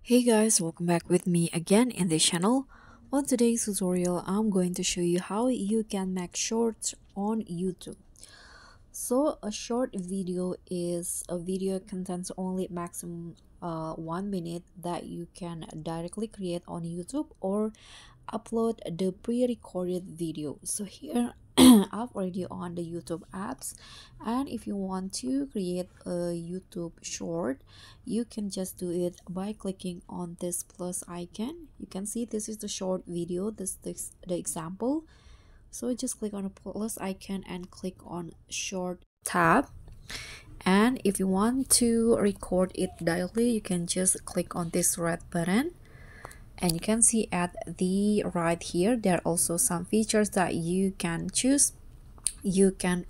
Hey guys, welcome back with me again in this channel. On today's tutorial, I'm going to show you how you can make shorts on YouTube. So a short video is a video contains only maximum 1 minute that you can directly create on YouTube or upload the pre-recorded video. So here I've already on the YouTube apps, and if you want to create a YouTube short, you can just do it by clicking on this plus icon. You can see this is the short video, this the example. So just click on the plus icon and click on short tab. And if you want to record it directly, you can just click on this red button. And you can see at the right here, there are also some features that you can choose. You can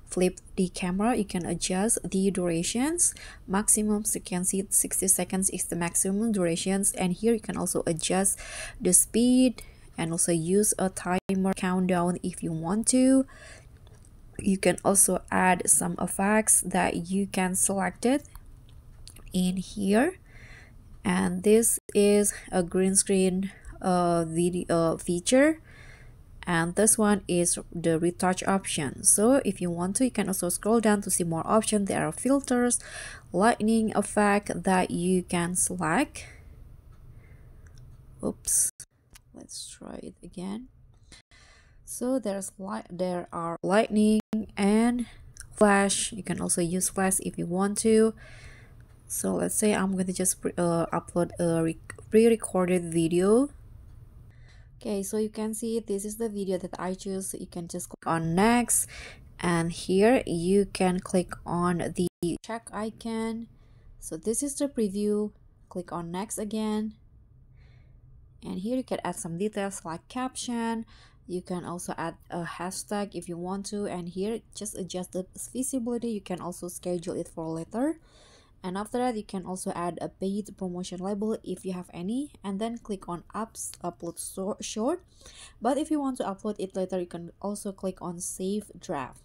flip the camera, you can adjust the durations. Maximum, so you can see 60 seconds is the maximum durations, and here you can also adjust the speed and also use a timer countdown if you want to. You can also add some effects that you can select it in here, and this is a green screen video feature, and this one is the retouch option. So if you want to, you can also scroll down to see more options. There are filters, lightning effect that you can select. Oops, let's try it again. So there are lightning and flash. You can also use flash if you want to. So let's say I'm going to just upload a pre-recorded video. Okay, so you can see this is the video that I choose. You can just click on next, and here you can click on the check icon. So this is the preview. Click on next again, and here you can add some details like caption. You can also add a hashtag if you want to, and here just adjust the visibility. You can also schedule it for later. And after that, you can also add a paid promotion label if you have any, and then click on upload short. But if you want to upload it later, you can also click on save draft.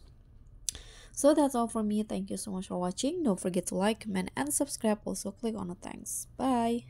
So that's all from me. Thank you so much for watching. Don't forget to like, comment, and subscribe. Also click on the thanks. Bye.